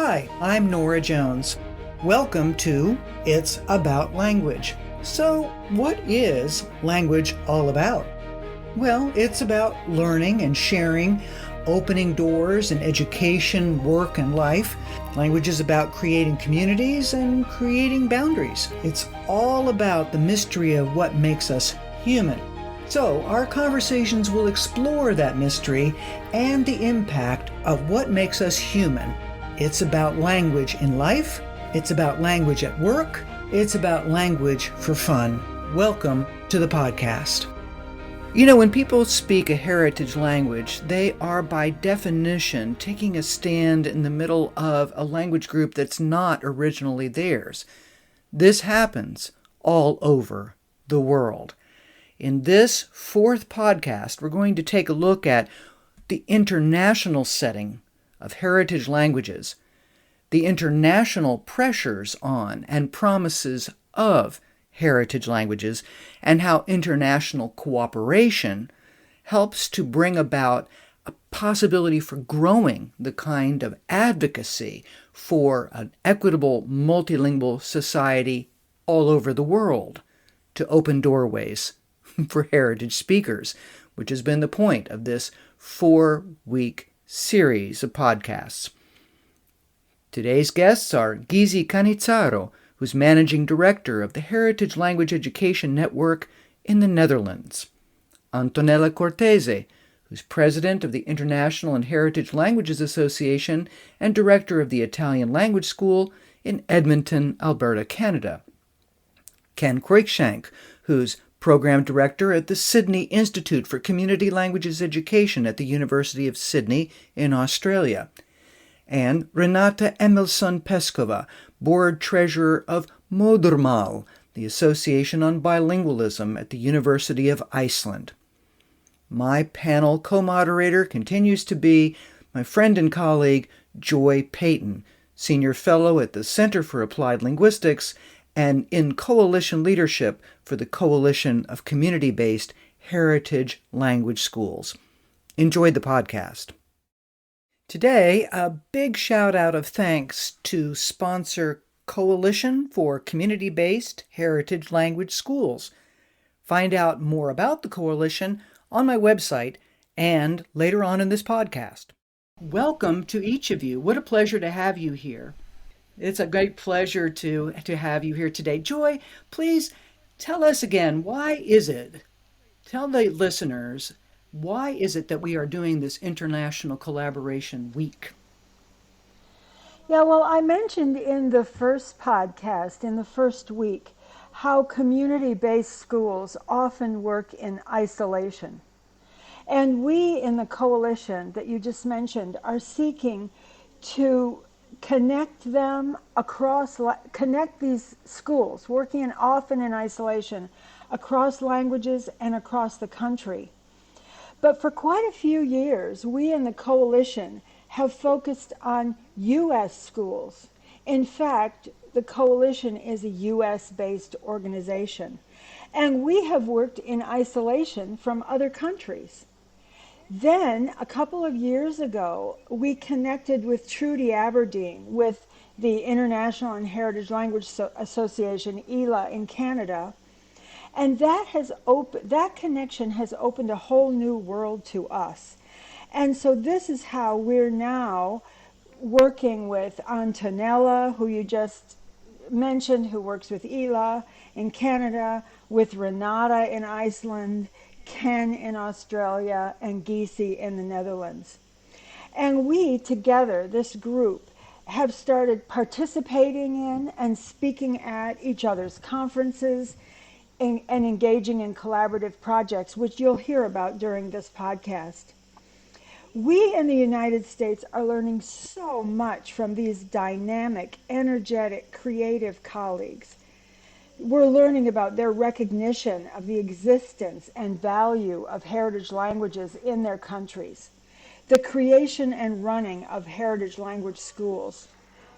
Hi, I'm Norah Jones. Welcome to It's About Language. So, what is language all about? Well, it's about learning and sharing, opening doors in education, work, and life. Language is about creating communities and creating boundaries. It's all about the mystery of what makes us human. So, our conversations will explore that mystery and the impact of what makes us human. It's about language in life. It's about language at work. It's about language for fun. Welcome to the podcast. You know, when people speak a heritage language, they are by definition taking a stand in the middle of a language group that's not originally theirs. This happens all over the world. In this fourth podcast, we're going to take a look at the international setting of heritage languages, the international pressures on and promises of heritage languages, and how international cooperation helps to bring about a possibility for growing the kind of advocacy for an equitable multilingual society all over the world to open doorways for heritage speakers, which has been the point of this 4-week series of podcasts. Today's guests are Gisi Cannizzaro, who's Managing Director of the Heritage Language Education Network in the Netherlands, Antonella Cortese, who's President of the International and Heritage Languages Association and Director of the Italian Language School in Edmonton, Alberta, Canada, Ken Cruickshank, who's Program Director at the Sydney Institute for Community Languages Education at the University of Sydney in Australia, and Renata Peskova, Board Treasurer of Modermal, the Association on Bilingualism at the University of Iceland. My panel co-moderator continues to be my friend and colleague Joy Peyton, Senior Fellow at the Center for Applied Linguistics and in coalition leadership for the Coalition of Community-Based Heritage Language Schools. Enjoy the podcast. Today, a big shout-out of thanks to sponsor Coalition for Community-Based Heritage Language Schools. Find out more about the coalition on my website and later on in this podcast. Welcome to each of you. What a pleasure to have you here. It's a great pleasure to have you here today. Joy, please tell us again, tell the listeners, why is it that we are doing this International Collaboration Week? Yeah, well, I mentioned in the first podcast, in the first week, how community-based schools often work in isolation. And we in the coalition that you just mentioned are seeking to connect these schools, working often in isolation, across languages and across the country. But for quite a few years, we in the coalition have focused on U.S. schools. In fact, the coalition is a U.S.-based organization, and we have worked in isolation from other countries. Then, a couple of years ago, we connected with Trudy Aberdeen, with the International and Heritage Language Association, ILA, in Canada, and that connection has opened a whole new world to us. And so this is how we're now working with Antonella, who you just mentioned, who works with ILA in Canada, with Renata in Iceland, Ken in Australia, and Gisi in the Netherlands. And we together, this group, have started participating in and speaking at each other's conferences and engaging in collaborative projects, which you'll hear about during this podcast. We in the United States are learning so much from these dynamic, energetic, creative colleagues. We're learning about their recognition of the existence and value of heritage languages in their countries, the creation and running of heritage language schools,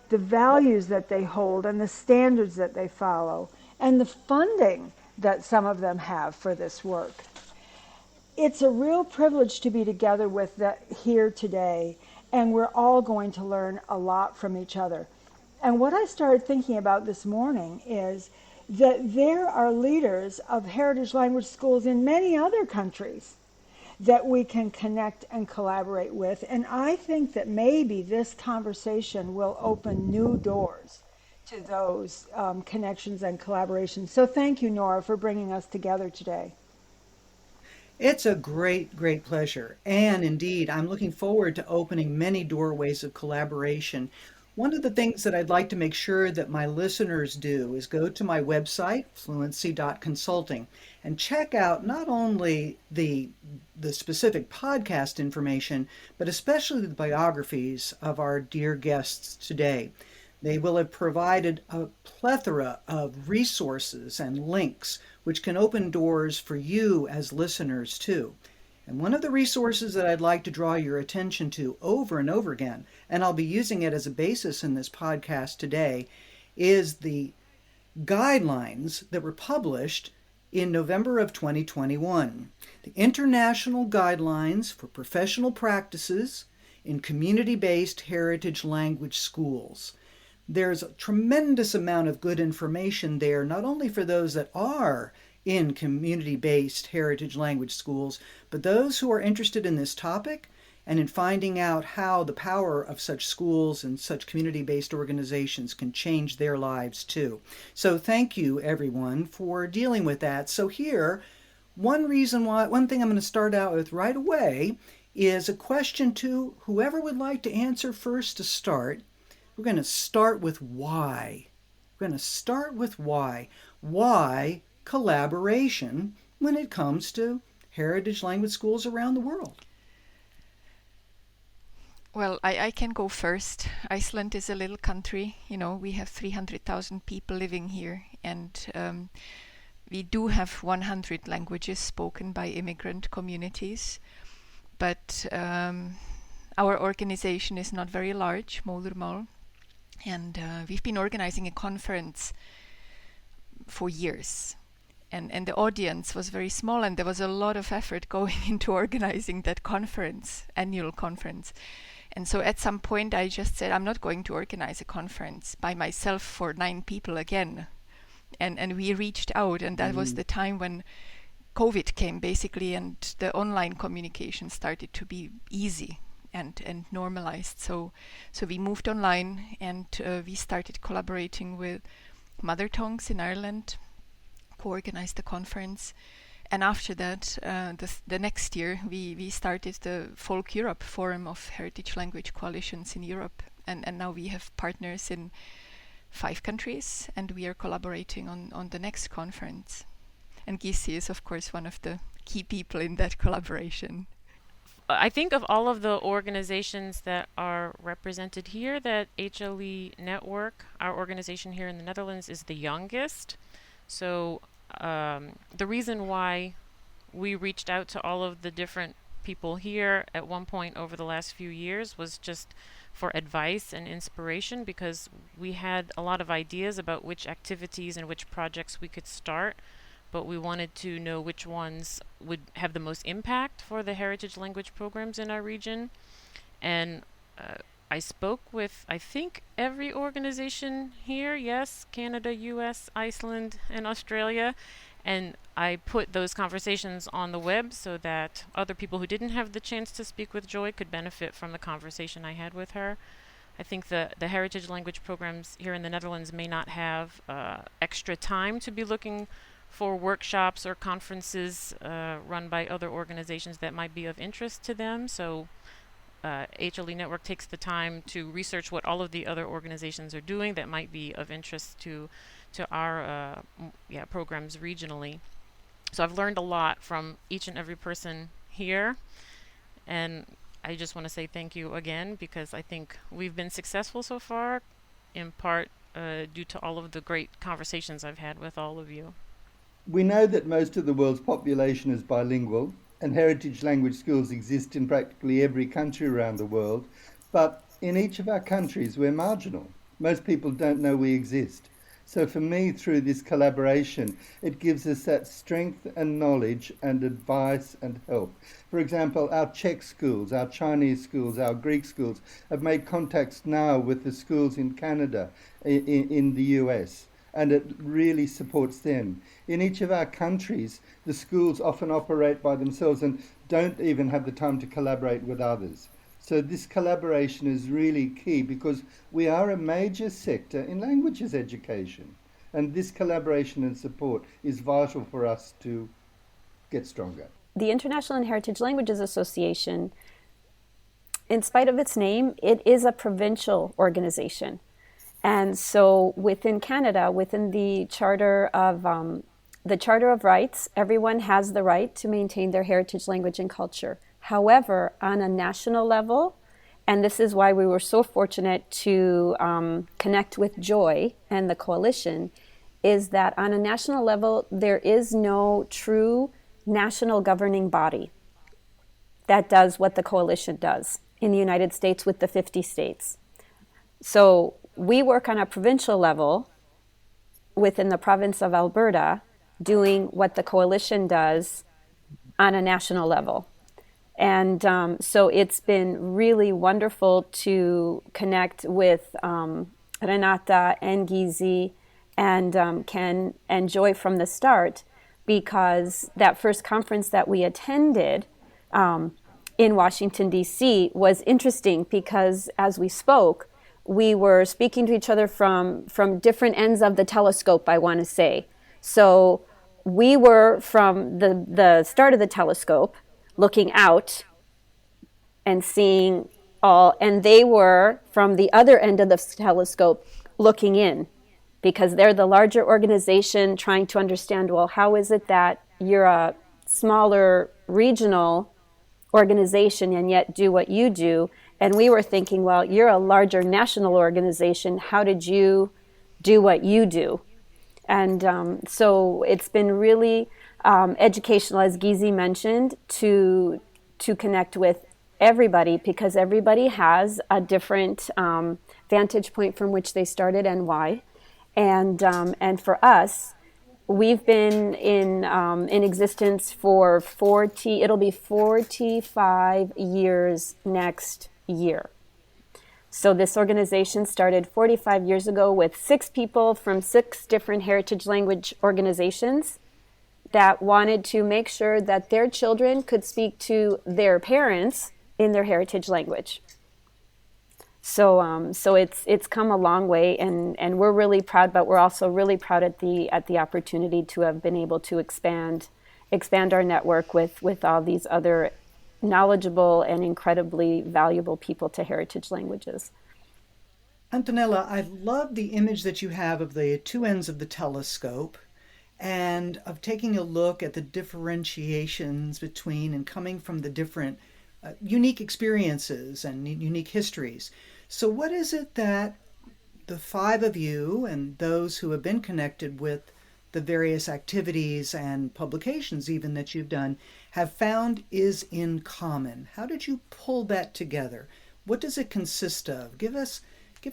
the values that they hold and the standards that they follow, and the funding that some of them have for this work. It's a real privilege to be together with here today and we're all going to learn a lot from each other. And what I started thinking about this morning is that there are leaders of heritage language schools in many other countries that we can connect and collaborate with. And I think that maybe this conversation will open new doors to those connections and collaborations. So thank you, Norah, for bringing us together today. It's a great, great pleasure. And indeed, I'm looking forward to opening many doorways of collaboration. One of the things that I'd like to make sure that my listeners do is go to my website, fluency.consulting, and check out not only the specific podcast information, but especially the biographies of our dear guests today. They will have provided a plethora of resources and links which can open doors for you as listeners too. And one of the resources that I'd like to draw your attention to over and over again, and I'll be using it as a basis in this podcast today, is the guidelines that were published in November of 2021. The International Guidelines for Professional Practices in Community-Based Heritage Language Schools. There's a tremendous amount of good information there, not only for those that are in community-based heritage language schools, but those who are interested in this topic and in finding out how the power of such schools and such community-based organizations can change their lives too. So thank you, everyone, for dealing with that. So here, one thing I'm going to start out with right away is a question to whoever would like to answer first to start. We're going to start with why. We're going to start with why. Why collaboration when it comes to heritage language schools around the world? Well, I can go first. Iceland is a little country. You know, we have 300,000 people living here, and we do have 100 languages spoken by immigrant communities. But our organization is not very large, Móðurmál, and we've been organizing a conference for years. And the audience was very small, and there was a lot of effort going into organizing that conference, annual conference. And so at some point I just said, I'm not going to organize a conference by myself for 9 people again. And we reached out, and that was the time when COVID came basically, and the online communication started to be easy and normalized. So we moved online, and we started collaborating with Mother Tongues in Ireland, co-organized the conference. And after that, the next year, we started the Folk Europe Forum of Heritage Language Coalitions in Europe. And now we have partners in 5 countries, and we are collaborating on the next conference. And Gisi is, of course, one of the key people in that collaboration. I think of all of the organizations that are represented here, that HLE Network, our organization here in the Netherlands, is the youngest. So the reason why we reached out to all of the different people here at one point over the last few years was just for advice and inspiration, because we had a lot of ideas about which activities and which projects we could start, but we wanted to know which ones would have the most impact for the heritage language programs in our region. And I spoke with, I think, every organization here, yes, Canada, US, Iceland, and Australia. And I put those conversations on the web so that other people who didn't have the chance to speak with Joy could benefit from the conversation I had with her. I think the heritage language programs here in the Netherlands may not have extra time to be looking for workshops or conferences run by other organizations that might be of interest to them. So HLE Network takes the time to research what all of the other organizations are doing that might be of interest to our programs regionally. So I've learned a lot from each and every person here, and I just want to say thank you again, because I think we've been successful so far, in part due to all of the great conversations I've had with all of you. We know that most of the world's population is bilingual, and heritage language schools exist in practically every country around the world, but in each of our countries we're marginal. Most people don't know we exist. So for me, through this collaboration, it gives us that strength and knowledge and advice and help. For example, our Czech schools, our Chinese schools, our Greek schools have made contacts now with the schools in Canada, in the US, and it really supports them. In each of our countries, the schools often operate by themselves and don't even have the time to collaborate with others. So this collaboration is really key because we are a major sector in languages education. And this collaboration and support is vital for us to get stronger. The International and Heritage Languages Association, in spite of its name, it is a provincial organization. And so within Canada, within the Charter of Rights, everyone has the right to maintain their heritage, language, and culture. However, on a national level, and this is why we were so fortunate to connect with Joy and the coalition, is that on a national level, there is no true national governing body that does what the coalition does in the United States with the 50 states. So we work on a provincial level within the province of Alberta doing what the coalition does on a national level. And so it's been really wonderful to connect with Renata and Gisi and Ken and Joy from the start, because that first conference that we attended in Washington, D.C. was interesting because as we spoke, we were speaking to each other from different ends of the telescope, I want to say. So we were from the start of the telescope, looking out and seeing all, and they were from the other end of the telescope looking in, because they're the larger organization trying to understand, well, how is it that you're a smaller regional organization and yet do what you do? And we were thinking, well, you're a larger national organization. How did you do what you do? And so it's been really educational, as Gisi mentioned, to connect with everybody, because everybody has a different vantage point from which they started and why. And for us, we've been in existence for it'll be 45 years next year. So this organization started 45 years ago with 6 people from 6 different heritage language organizations that wanted to make sure that their children could speak to their parents in their heritage language. So it's come a long way, and we're really proud, but we're also really proud at the opportunity to have been able to expand our network with all these other knowledgeable and incredibly valuable people to heritage languages. Antonella, I love the image that you have of the two ends of the telescope and of taking a look at the differentiations between and coming from the different unique experiences and unique histories. So what is it that the 5 of you and those who have been connected with the various activities and publications even that you've done have found is in common? How did you pull that together? What does it consist of? Give us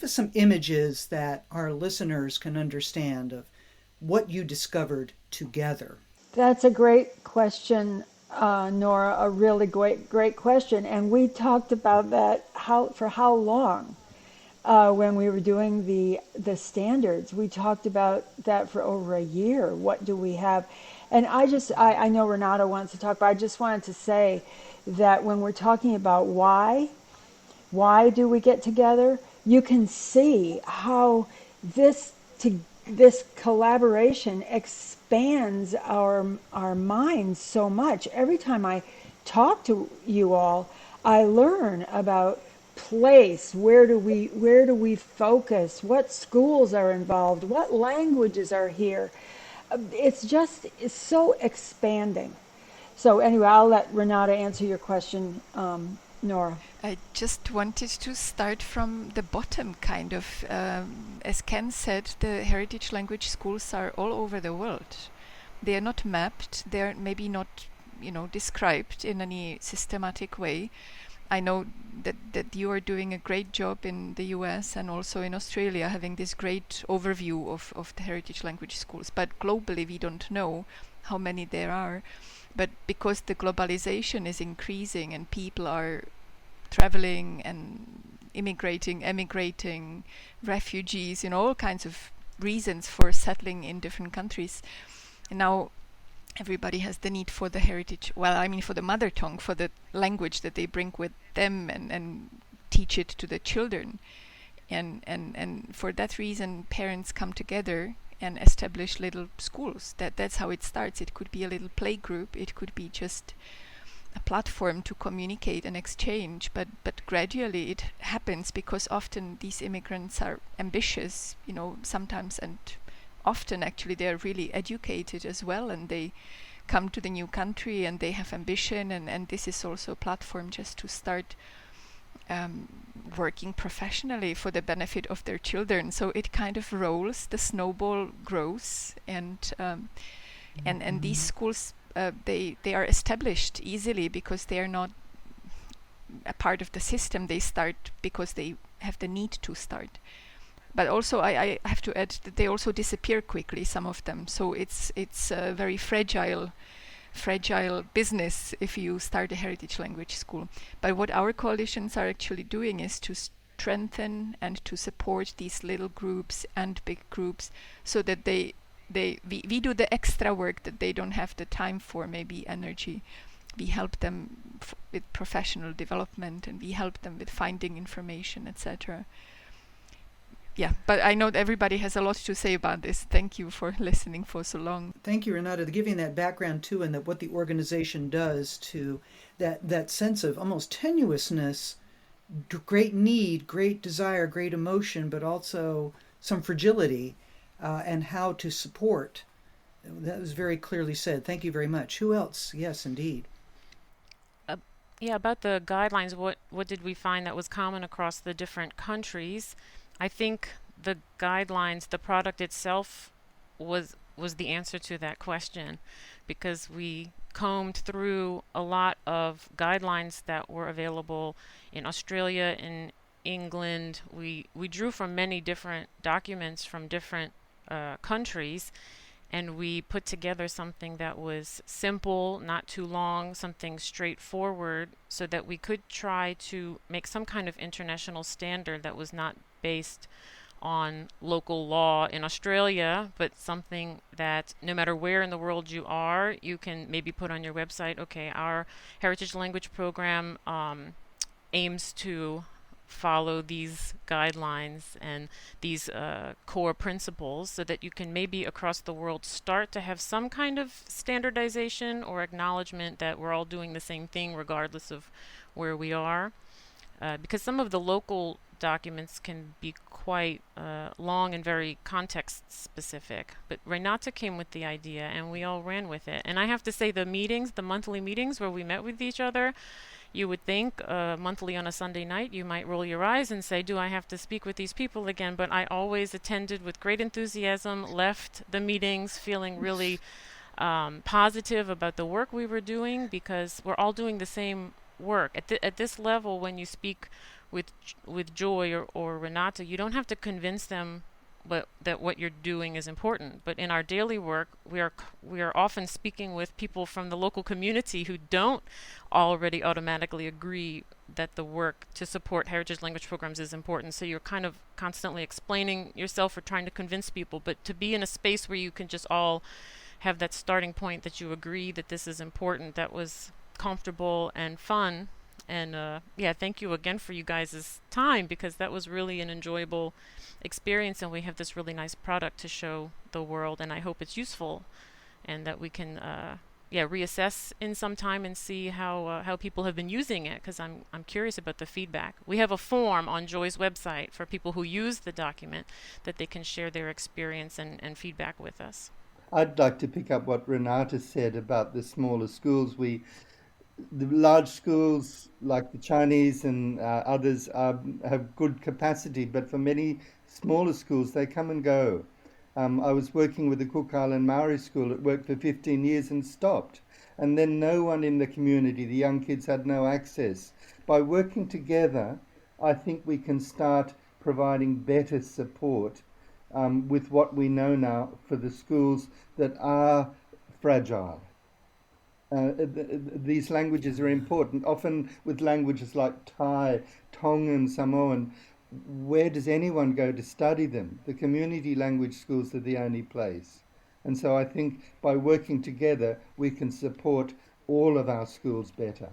some images that our listeners can understand of what you discovered together. That's a great question, Nora, a really great question. And we talked about that for how long? When we were doing the standards, we talked about that for over a year. What do we have? And I know Renata wants to talk, but I just wanted to say that when we're talking about why do we get together, you can see how this collaboration expands our minds so much. Every time I talk to you all, I learn about place, where do we focus, what schools are involved, what languages are here. It's so expanding. So anyway, I'll let Renata answer your question, Nora. I just wanted to start from the bottom, kind of. As Ken said, the heritage language schools are all over the world. They are not mapped. They are maybe not, described in any systematic way. I know that you are doing a great job in the US and also in Australia, having this great overview of the heritage language schools. But globally, we don't know how many there are. But because the globalization is increasing and people are traveling and emigrating, refugees, all kinds of reasons for settling in different countries. And now everybody has the need for the heritage, for the mother tongue, for the language that they bring with them and teach it to the children. And for that reason, parents come together and establish little schools. That's how it starts. It could be a little play group. It could be just a platform to communicate and exchange. But gradually it happens because often these immigrants are ambitious, sometimes and often actually they're really educated as well, and they come to the new country and they have ambition, and this is also a platform just to start working professionally for the benefit of their children. So it kind of rolls, the snowball grows, and these schools they are established easily because they are not a part of the system. They start because they have the need to start. But also I have to add that they also disappear quickly, some of them. So it's a very fragile business if you start a heritage language school. But what our coalitions are actually doing is to strengthen and to support these little groups and big groups, so that we do the extra work that they don't have the time for, maybe energy. We help them with professional development, and we help them with finding information, etc. Yeah, but I know that everybody has a lot to say about this. Thank you for listening for so long. Thank you, Renata, for giving that background too, and that what the organization does to that sense of almost tenuousness, great need, great desire, great emotion, but also some fragility, and how to support. That was very clearly said. Thank you very much. Who else? Yes, indeed. Yeah, about the guidelines, what did we find that was common across the different countries? I think the guidelines, the product itself was the answer to that question, because we combed through a lot of guidelines that were available in Australia, in England. We drew from many different documents from different countries, and we put together something that was simple, not too long, something straightforward, so that we could try to make some kind of international standard that was not based on local law in Australia, but something that no matter where in the world you are, you can maybe put on your website, okay, our heritage language program aims to follow these guidelines and these core principles, so that you can maybe across the world start to have some kind of standardization or acknowledgement that we're all doing the same thing regardless of where we are. Because some of the local documents can be quite long and very context specific. But Renata came with the idea and we all ran with it. And I have to say, the monthly meetings where we met with each other, you would think monthly on a Sunday night, you might roll your eyes and say, do I have to speak with these people again? But I always attended with great enthusiasm, left the meetings feeling really positive about the work we were doing, because we're all doing the same work. At this level, when you speak with Joy or Renata, you don't have to convince them that what you're doing is important. But in our daily work, we are often speaking with people from the local community who don't already automatically agree that the work to support heritage language programs is important. So you're kind of constantly explaining yourself or trying to convince people. But to be in a space where you can just all have that starting point that you agree that this is important, that was comfortable and fun. And thank you again for you guys' time, because that was really an enjoyable experience, and we have this really nice product to show the world, and I hope it's useful and that we can reassess in some time and see how people have been using it, because I'm curious about the feedback. We have a form on Joy's website for people who use the document that they can share their experience and feedback with us. I'd like to pick up what Renata said about the smaller schools. The large schools like the Chinese and others have good capacity, but for many smaller schools, they come and go. I was working with the Cook Island Maori School. It worked for 15 years and stopped. And then no one in the community, the young kids, had no access. by working together, I think we can start providing better support with what we know now for the schools that are fragile. These languages are important. Often with languages like Thai, Tongan, Samoan, where does anyone go to study them? The community language schools are the only place. And so I think by working together, we can support all of our schools better.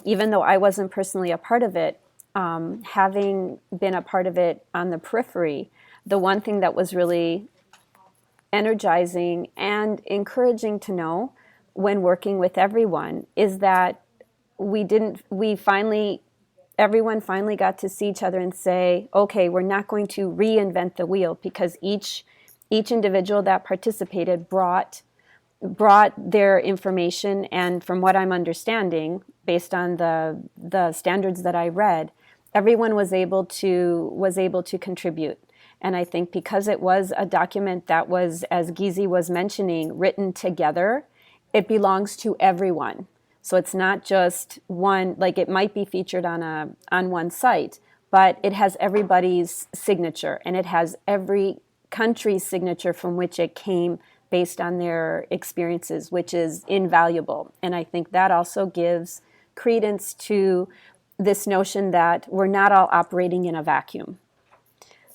Even though I wasn't personally a part of it, having been a part of it on the periphery, the one thing that was really energizing and encouraging to know when working with everyone is that everyone finally got to see each other and say, okay, we're not going to reinvent the wheel, because each individual that participated brought their information, and from what I'm understanding, based on the standards that I read, everyone was able to contribute. And I think because it was a document that was, as Gisi was mentioning, written together, it belongs to everyone. So it's not just one, like it might be featured on one site, but it has everybody's signature, and it has every country's signature from which it came based on their experiences, which is invaluable. And I think that also gives credence to this notion that we're not all operating in a vacuum.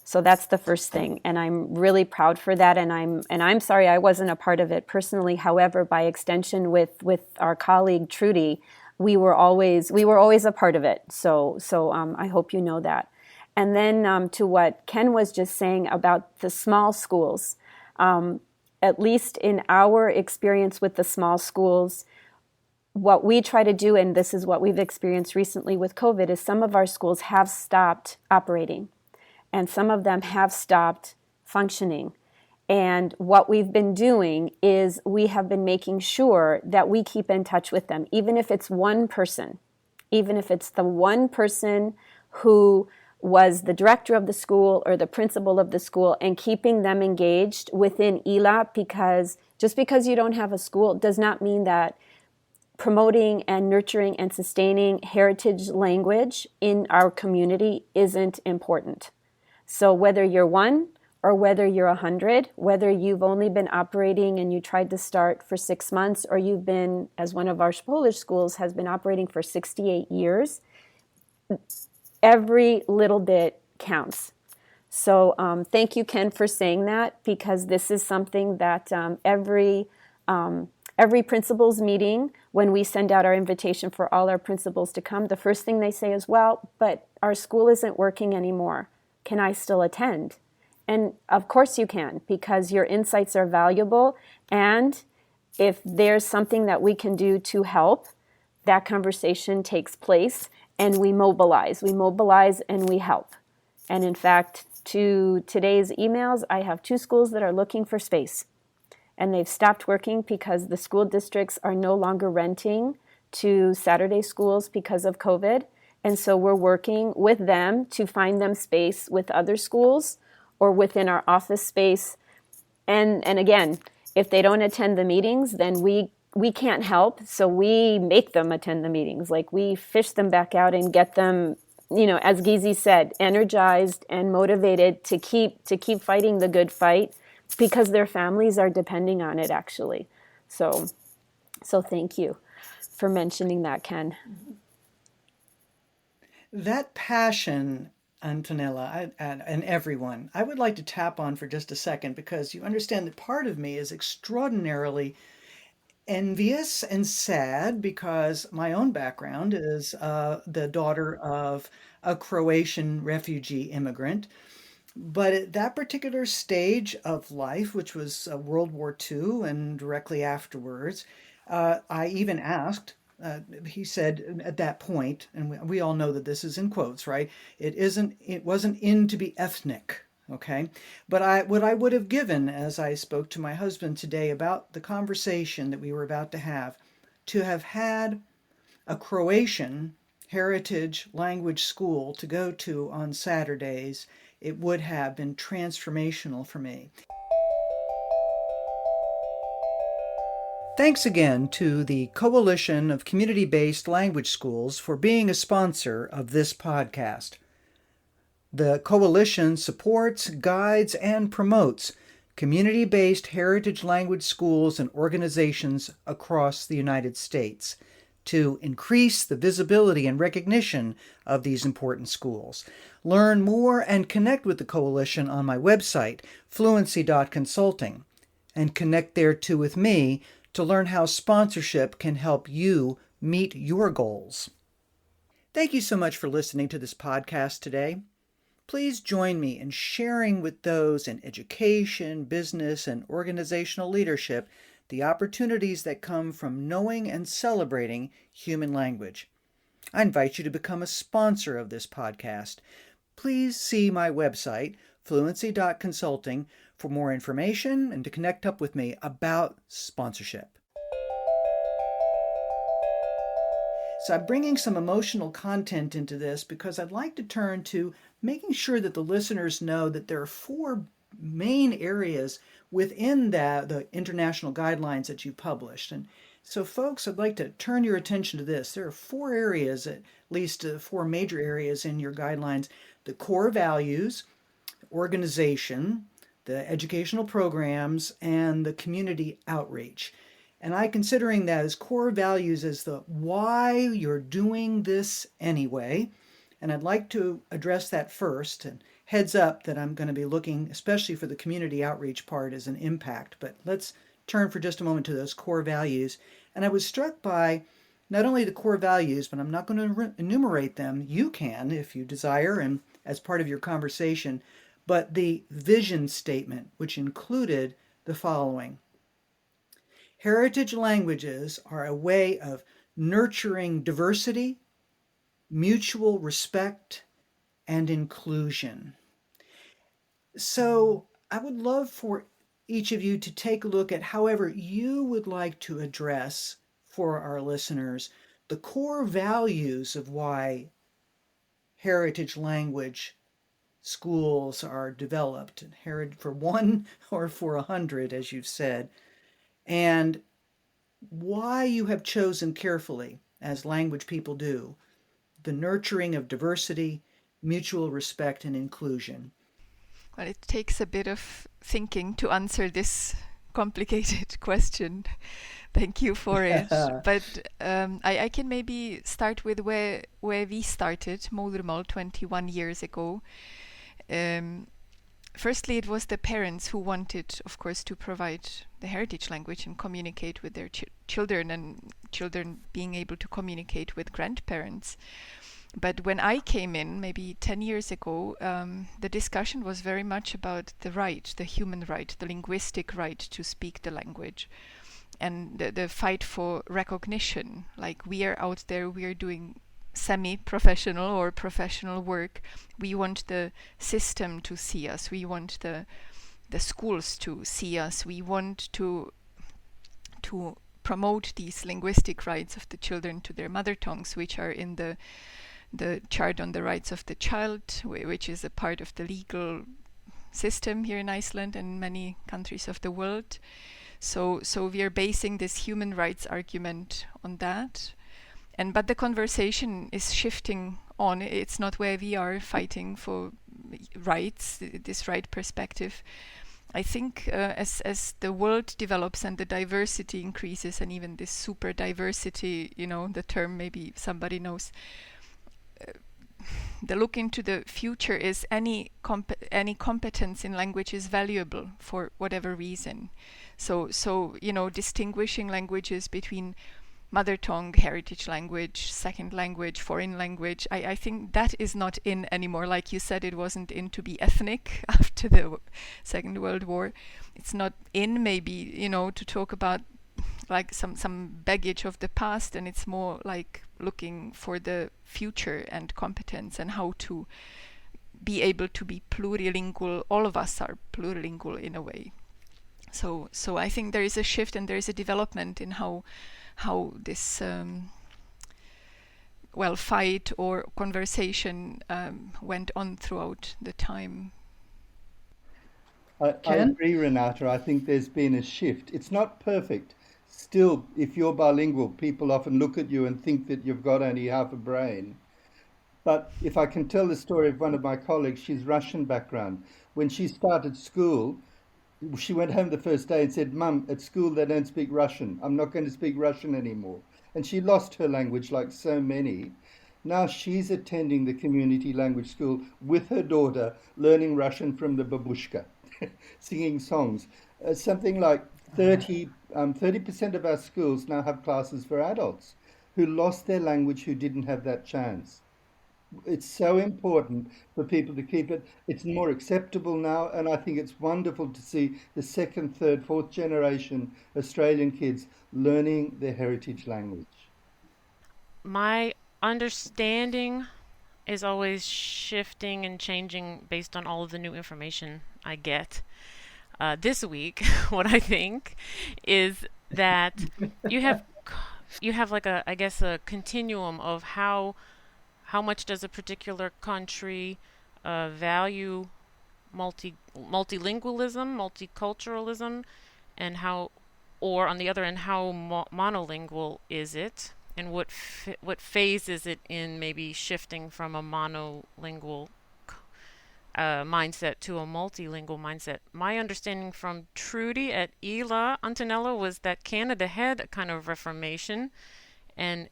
So that's the first thing, and I'm really proud for that. And I'm sorry I wasn't a part of it personally. However, by extension, with our colleague Trudy, we were always a part of it. So I hope you know that. And then to what Ken was just saying about the small schools, at least in our experience with the small schools, what we try to do, and this is what we've experienced recently with COVID, is some of our schools have stopped operating. And some of them have stopped functioning. And what we've been doing is we have been making sure that we keep in touch with them, even if it's one person, even if it's the one person who was the director of the school or the principal of the school, and keeping them engaged within ELA, because just because you don't have a school does not mean that promoting and nurturing and sustaining heritage language in our community isn't important. So whether you're 1 or whether you're 100, whether you've only been operating and you tried to start for 6 months, or you've been, as one of our Polish schools has been operating for 68 years, every little bit counts. So thank you, Ken, for saying that, because this is something that every principals meeting, when we send out our invitation for all our principals to come, the first thing they say is, well, but our school isn't working anymore. Can I still attend? And of course you can, because your insights are valuable. And if there's something that we can do to help, that conversation takes place, and we mobilize and we help. And in fact, to today's emails, I have 2 schools that are looking for space, and they've stopped working because the school districts are no longer renting to Saturday schools because of COVID. And so we're working with them to find them space with other schools or within our office space. And again, if they don't attend the meetings, then we can't help. So we make them attend the meetings. Like, we fish them back out and get them, as Gisi said, energized and motivated to keep fighting the good fight, because their families are depending on it, actually. So thank you for mentioning that, Ken. That passion, Antonella, and everyone, I would like to tap on for just a second, because you understand that part of me is extraordinarily envious and sad, because my own background is the daughter of a Croatian refugee immigrant. But at that particular stage of life, which was World War II and directly afterwards, I even asked, he said at that point, and we all know that this is in quotes, right? It wasn't in to be ethnic, okay? But what I would have given, as I spoke to my husband today about the conversation that we were about to have had a Croatian heritage language school to go to on Saturdays, it would have been transformational for me. Thanks again to the Coalition of Community-Based Language Schools for being a sponsor of this podcast. The coalition supports, guides, and promotes community-based heritage language schools and organizations across the United States to increase the visibility and recognition of these important schools. Learn more and connect with the coalition on my website, fluency.consulting, and connect there too with me to learn how sponsorship can help you meet your goals. Thank you so much for listening to this podcast today. Please join me in sharing with those in education, business, and organizational leadership the opportunities that come from knowing and celebrating human language. I invite you to become a sponsor of this podcast. Please see my website, fluency.consulting, for more information and to connect up with me about sponsorship. So I'm bringing some emotional content into this because I'd like to turn to making sure that the listeners know that there are 4 main areas within the international guidelines that you published. And so folks, I'd like to turn your attention to this. There are 4 areas, at least 4 major areas in your guidelines: the core values, organization, the educational programs, and the community outreach. And I considering that as core values as the why you're doing this anyway. And I'd like to address that first. And heads up that I'm going to be looking, especially for the community outreach part, as an impact. But let's turn for just a moment to those core values. And I was struck by not only the core values, but I'm not going to enumerate them. You can, if you desire, and as part of your conversation, but the vision statement, which included the following. Heritage languages are a way of nurturing diversity, mutual respect, and inclusion. So I would love for each of you to take a look at however you would like to address for our listeners the core values of why heritage language schools are developed, for 1 or for 100, as you've said, and why you have chosen carefully, as language people do, the nurturing of diversity, mutual respect, and inclusion. Well, it takes a bit of thinking to answer this complicated question. Thank you for it. But I can maybe start with where we started, Modermal, 21 years ago. Firstly, it was the parents who wanted, of course, to provide the heritage language and communicate with their children, and children being able to communicate with grandparents. But when I came in, maybe 10 years ago, the discussion was very much about the right, the human right, the linguistic right to speak the language, and the fight for recognition. Like, we are out there, we are doing semi-professional or professional work. We want the system to see us. We want the schools to see us. We want to promote these linguistic rights of the children to their mother tongues, which are in the chart on the rights of the child, which is a part of the legal system here in Iceland and many countries of the world. So we are basing this human rights argument on that. But the conversation is shifting on. It's not where we are fighting for rights, this right perspective. I think as the world develops and the diversity increases, and even this super diversity, the term maybe somebody knows, the look into the future is any competence in language is valuable for whatever reason. So distinguishing languages between mother tongue, heritage language, second language, foreign language, I think that is not in anymore. Like you said, it wasn't in to be ethnic after the Second World War. It's not in maybe, to talk about like some baggage of the past, and it's more like looking for the future and competence and how to be able to be plurilingual. All of us are plurilingual in a way. So I think there is a shift and there is a development in how this fight or conversation went on throughout the time. I agree, Renata. I think there's been a shift. It's not perfect. Still, if you're bilingual, people often look at you and think that you've got only half a brain. But if I can tell the story of one of my colleagues, she's Russian background. When she started school, she went home the first day and said, Mum, at school they don't speak Russian. I'm not going to speak Russian anymore. And she lost her language like so many. Now she's attending the community language school with her daughter, learning Russian from the babushka, singing songs. Something like 30% of our schools now have classes for adults who lost their language, who didn't have that chance. It's so important for people to keep it. It's more acceptable now, and I think it's wonderful to see the second, third, fourth generation Australian kids learning their heritage language. My understanding is always shifting and changing based on all of the new information I get. This week, what I think is that you have like a, I guess, a continuum of how much does a particular country value multilingualism, multiculturalism, and how, or on the other end, how monolingual is it, and what phase is it in maybe shifting from a monolingual mindset to a multilingual mindset. My understanding from Trudy at ELA, Antonella, was that Canada had a kind of reformation, and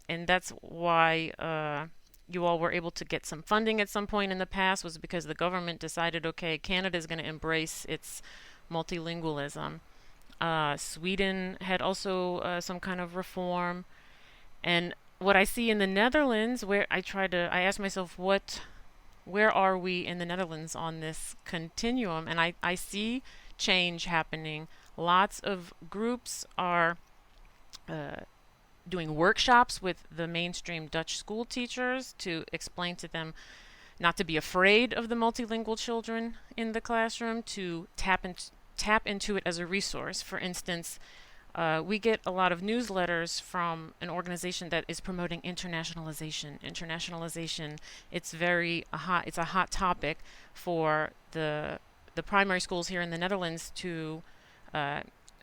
that's why you all were able to get some funding at some point in the past, was because the government decided, okay, Canada is going to embrace its multilingualism. Sweden had also some kind of reform. And what I see in the Netherlands, where I ask myself, where are we in the Netherlands on this continuum? And I see change happening. Lots of groups are doing workshops with the mainstream Dutch school teachers to explain to them not to be afraid of the multilingual children in the classroom, to tap into it as a resource. For instance, we get a lot of newsletters from an organization that is promoting internationalization. It's it's a hot topic for the primary schools here in the Netherlands to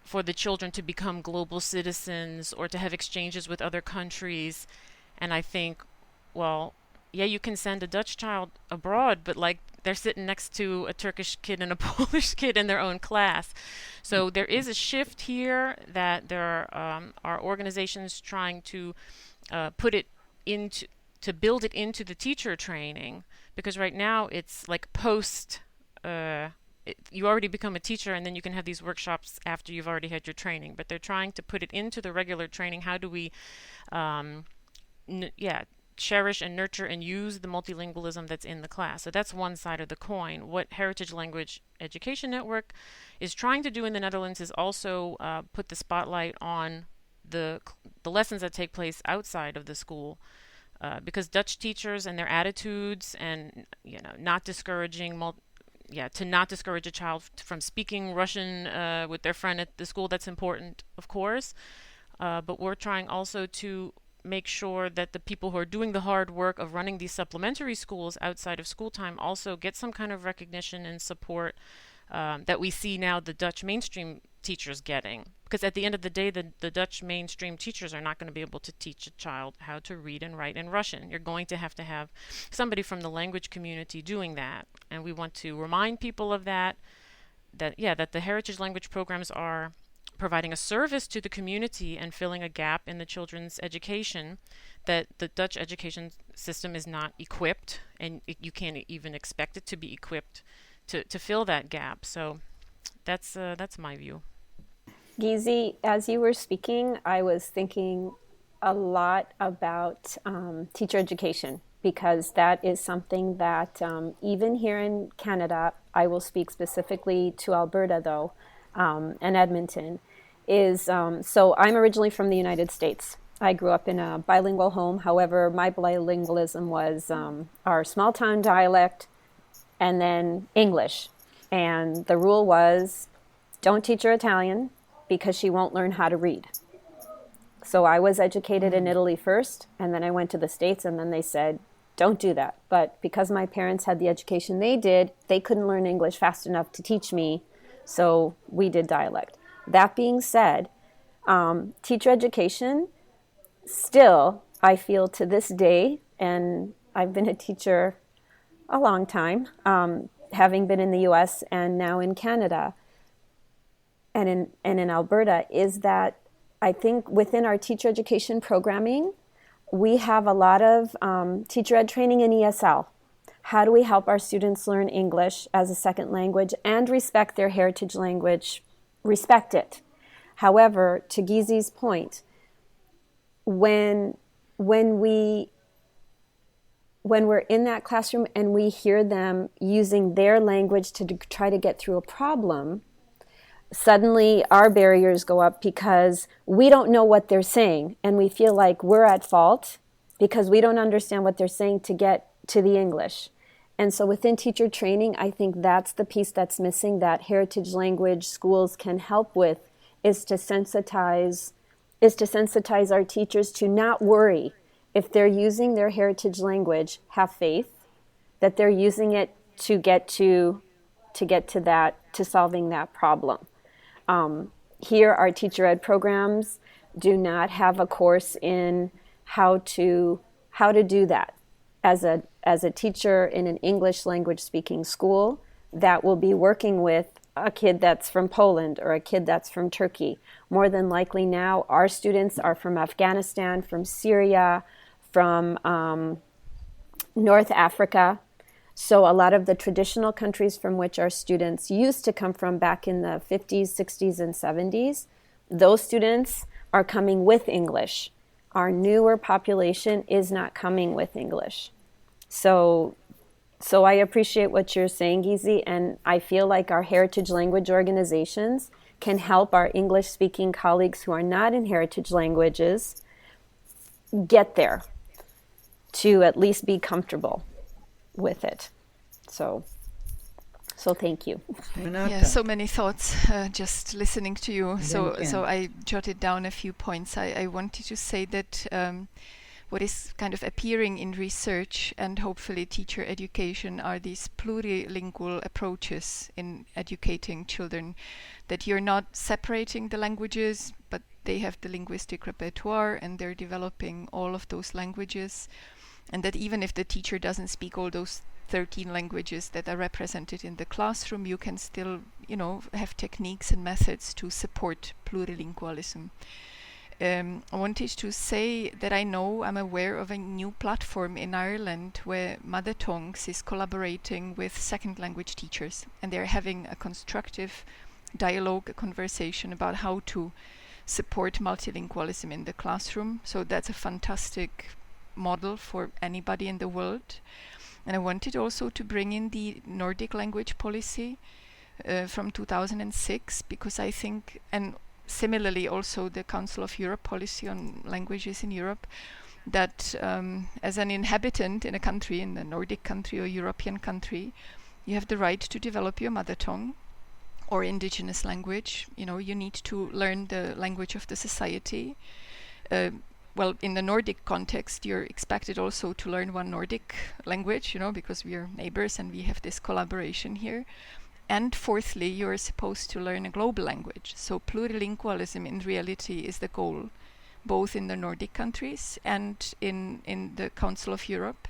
for the children to become global citizens or to have exchanges with other countries. And I think, well, yeah, you can send a Dutch child abroad, but like they're sitting next to a Turkish kid and a Polish kid in their own class. So there is a shift here that there are organizations trying to build it into the teacher training, because right now it's like you already become a teacher and then you can have these workshops after you've already had your training, but they're trying to put it into the regular training. How do we cherish and nurture and use the multilingualism that's in the class? So that's one side of the coin. What Heritage Language Education Network is trying to do in the Netherlands is also put the spotlight on the lessons that take place outside of the school, because Dutch teachers and their attitudes, and not discouraging to not discourage a child from speaking Russian with their friend at the school. That's important, of course, but we're trying also to make sure that the people who are doing the hard work of running these supplementary schools outside of school time also get some kind of recognition and support that we see now the Dutch mainstream teachers getting. Because at the end of the day, the Dutch mainstream teachers are not going to be able to teach a child how to read and write in Russian. You're going to have somebody from the language community doing that. And we want to remind people of that the heritage language programs are providing a service to the community and filling a gap in the children's education that the Dutch education system is not equipped, and you can't even expect it to be equipped to fill that gap. So that's my view. Gisi, as you were speaking, I was thinking a lot about teacher education, because that is something that even here in Canada, I will speak specifically to Alberta though, and Edmonton, so I'm originally from the United States. I grew up in a bilingual home. However, my bilingualism was our small town dialect and then English. And the rule was, don't teach her Italian because she won't learn how to read. So I was educated in Italy first, and then I went to the States, and then they said, don't do that. But because my parents had the education they did, they couldn't learn English fast enough to teach me, so we did dialect. That being said, Teacher education, still, I feel to this day, and I've been a teacher a long time, having been in the US and now in Canada and in Alberta, is that I think within our teacher education programming, we have a lot of teacher ed training in ESL. How do we help our students learn English as a second language and respect their heritage language, respect it? However, to Gisi's point, when we're in that classroom and we hear them using their language to try to get through a problem, suddenly our barriers go up because we don't know what they're saying and we feel like we're at fault because we don't understand what they're saying to get to the English. And so within teacher training, I think that's the piece that's missing that heritage language schools can help with, is to sensitize our teachers to not worry. If they're using their heritage language, have faith that they're using it to get to solving that problem. Here, our teacher ed programs do not have a course in how to do that. As a teacher in an English language speaking school that will be working with a kid that's from Poland or a kid that's from Turkey. More than likely now, our students are from Afghanistan, from Syria, from North Africa. So a lot of the traditional countries from which our students used to come from back in the 50s, 60s, and 70s, those students are coming with English. Our newer population is not coming with English. So I appreciate what you're saying, Gisi, and I feel like our heritage language organizations can help our English-speaking colleagues who are not in heritage languages get there to at least be comfortable with it. So thank you. Renata. Yeah, so many thoughts just listening to you. So I jotted down a few points. I wanted to say that what is kind of appearing in research and hopefully teacher education are these plurilingual approaches in educating children, that you're not separating the languages, but they have the linguistic repertoire and they're developing all of those languages, and that even if the teacher doesn't speak all those 13 languages that are represented in the classroom, you can still, have techniques and methods to support plurilingualism. I wanted to say that I'm aware of a new platform in Ireland where Mother Tongues is collaborating with second language teachers, and they're having a constructive dialogue, a conversation about how to support multilingualism in the classroom. So that's a fantastic model for anybody in the world. And I wanted also to bring in the Nordic language policy from 2006, because I think, and similarly also the Council of Europe policy on languages in Europe, that as an inhabitant in a country, in a Nordic country or European country, you have the right to develop your mother tongue or indigenous language. You need to learn the language of the society. Well, in the Nordic context, you're expected also to learn one Nordic language, because we are neighbors and we have this collaboration here. And fourthly, you're supposed to learn a global language. So plurilingualism in reality is the goal, both in the Nordic countries and in the Council of Europe.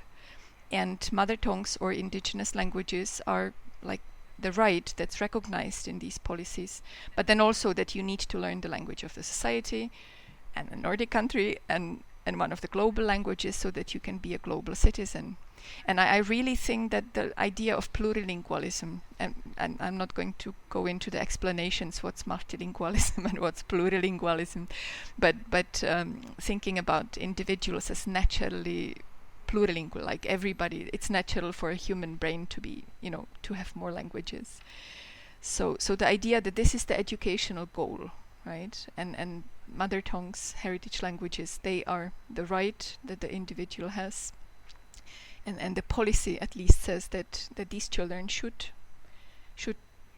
And mother tongues or indigenous languages are like the right that's recognized in these policies. But then also that you need to learn the language of the society and a Nordic country and one of the global languages so that you can be a global citizen. And I really think that the idea of plurilingualism, and I'm not going to go into the explanations what's multilingualism and what's plurilingualism, but thinking about individuals as naturally plurilingual, like everybody, it's natural for a human brain to be, to have more languages. So the idea that this is the educational goal, right? And mother tongues, heritage languages, they are the right that the individual has. And the policy at least says that these children should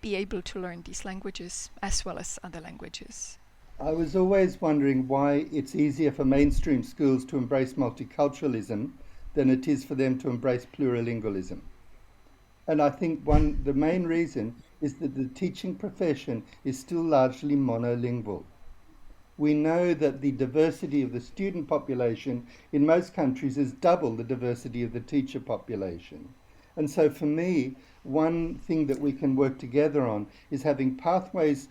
be able to learn these languages as well as other languages. I was always wondering why it's easier for mainstream schools to embrace multiculturalism than it is for them to embrace plurilingualism. And I think the main reason is that the teaching profession is still largely monolingual. We know that the diversity of the student population in most countries is double the diversity of the teacher population. And so for me, one thing that we can work together on is having pathways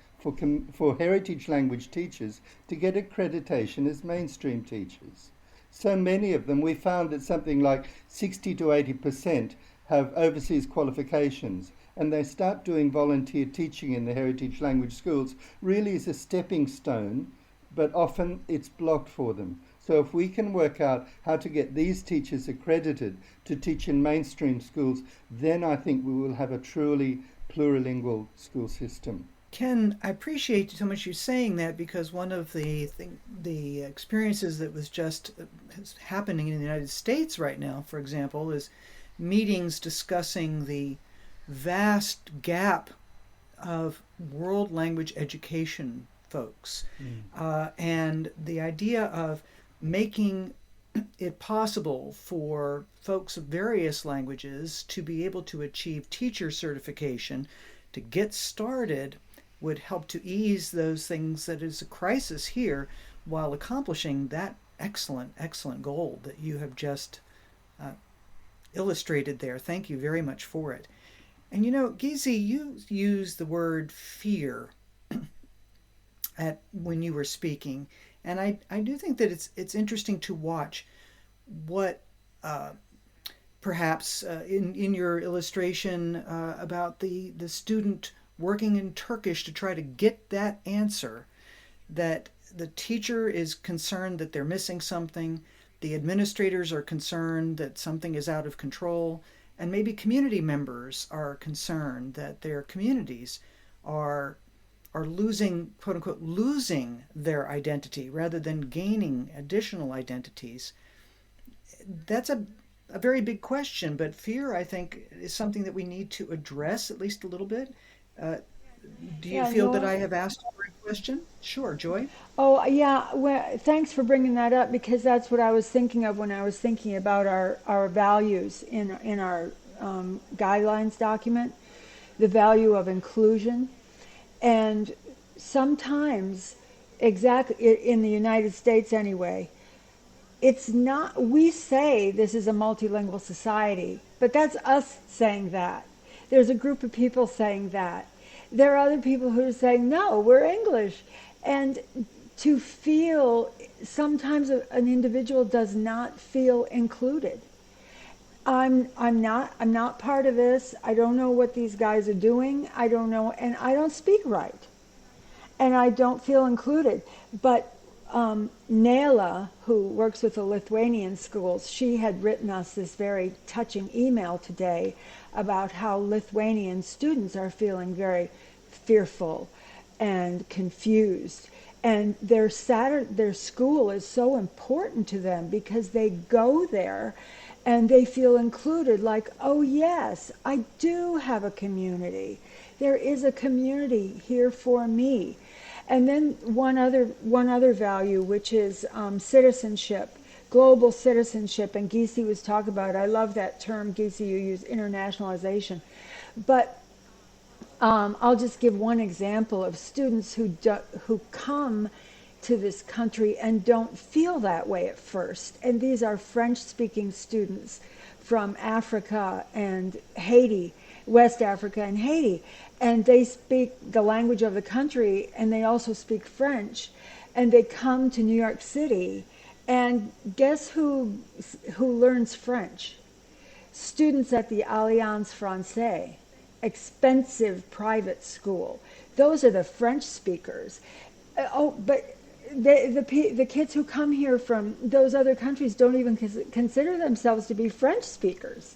for heritage language teachers to get accreditation as mainstream teachers. So many of them, we found that something like 60 to 80% have overseas qualifications, and they start doing volunteer teaching in the heritage language schools really as a stepping stone, but often it's blocked for them. So if we can work out how to get these teachers accredited to teach in mainstream schools, then I think we will have a truly plurilingual school system. Ken, I appreciate so much you saying that, because one of the experiences that was just happening in the United States right now, for example, is meetings discussing the vast gap of world language education folks, and the idea of making it possible for folks of various languages to be able to achieve teacher certification to get started would help to ease those things that is a crisis here, while accomplishing that excellent goal that you have just illustrated there. Thank you very much for it. And Gisi, you used the word fear when you were speaking, and I do think that it's interesting to watch what perhaps in your illustration about the student working in Turkish to try to get that answer, that the teacher is concerned that they're missing something, the administrators are concerned that something is out of control, and maybe community members are concerned that their communities are losing, quote unquote, losing their identity rather than gaining additional identities. That's a very big question, but fear, I think, is something that we need to address at least a little bit. Do you feel that I have asked a great question? Sure, Joy. Oh, yeah. Well, thanks for bringing that up, because that's what I was thinking of when I was thinking about our values in our guidelines document, the value of inclusion. And sometimes, exactly in the United States anyway, it's not, we say this is a multilingual society, but that's us saying that. There's a group of people saying that. There are other people who are saying, no, we're English. And to feel, sometimes an individual does not feel included. I'm not part of this. I don't know what these guys are doing. I don't know, and I don't speak right. And I don't feel included. But Nela, who works with the Lithuanian schools, she had written us this very touching email today about how Lithuanian students are feeling very fearful and confused. And their school is so important to them because they go there and they feel included, like, oh yes, I do have a community. There is a community here for me. And then one other value, which is citizenship, global citizenship. And Gisi was talking about, I love that term, Gisi, you use, internationalization. But I'll just give one example of students who come to this country and don't feel that way at first. And these are French-speaking students from Africa and Haiti, West Africa and Haiti. And they speak the language of the country, and they also speak French. And they come to New York City, and guess who learns French? Students at the Alliance Française, expensive private school. Those are the French speakers. But the kids who come here from those other countries don't even consider themselves to be French speakers.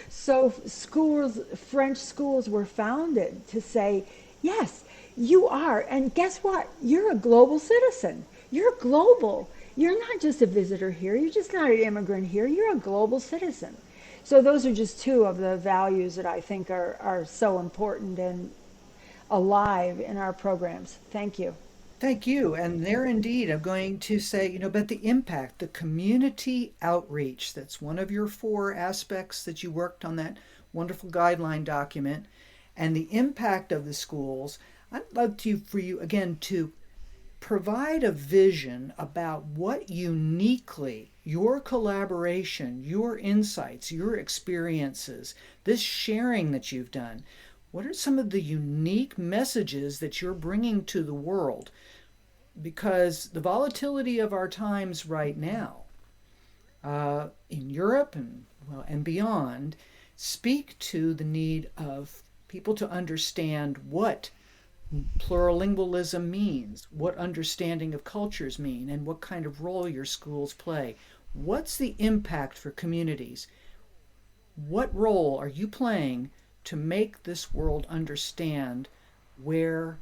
So French schools were founded to say, yes, you are, and guess what? You're a global citizen. You're global. You're not just a visitor here. You're just not an immigrant here. You're a global citizen. So those are just two of the values that I think are so important and alive in our programs. Thank you. Thank you. And there indeed, I'm going to say, but the impact, the community outreach, that's one of your 4 aspects that you worked on that wonderful guideline document, and the impact of the schools. I'd love for you again to provide a vision about what uniquely your collaboration, your insights, your experiences, this sharing that you've done, what are some of the unique messages that you're bringing to the world? Because the volatility of our times right now, in Europe and beyond, speak to the need of people to understand what plurilingualism means, what understanding of cultures mean, and what kind of role your schools play. What's the impact for communities? What role are you playing to make this world understand where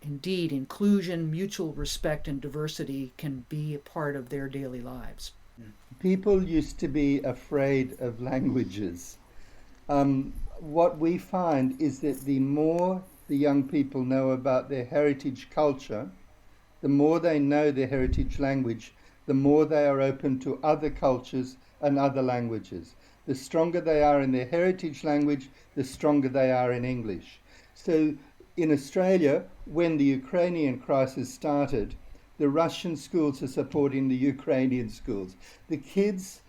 indeed inclusion, mutual respect, and diversity can be a part of their daily lives? People used to be afraid of languages. What we find is that the more the young people know about their heritage culture, the more they know their heritage language, the more they are open to other cultures and other languages. The stronger they are in their heritage language, the stronger they are in English. So in Australia, when the Ukrainian crisis started, the Russian schools are supporting the Ukrainian schools. The kids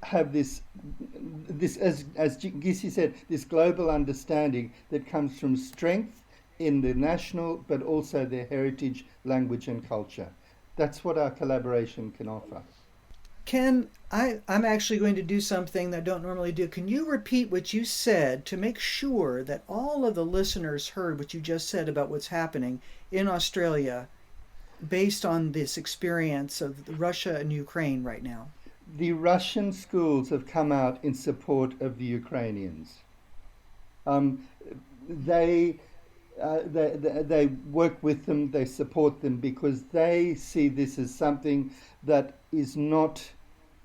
have this as Gisi said, this global understanding that comes from strength in the national, but also their heritage, language, and culture. That's what our collaboration can offer. Ken, I'm actually going to do something that I don't normally do. Can you repeat what you said to make sure that all of the listeners heard what you just said about what's happening in Australia based on this experience of Russia and Ukraine right now? The Russian schools have come out in support of the Ukrainians. They work with them, they support them because they see this as something that is not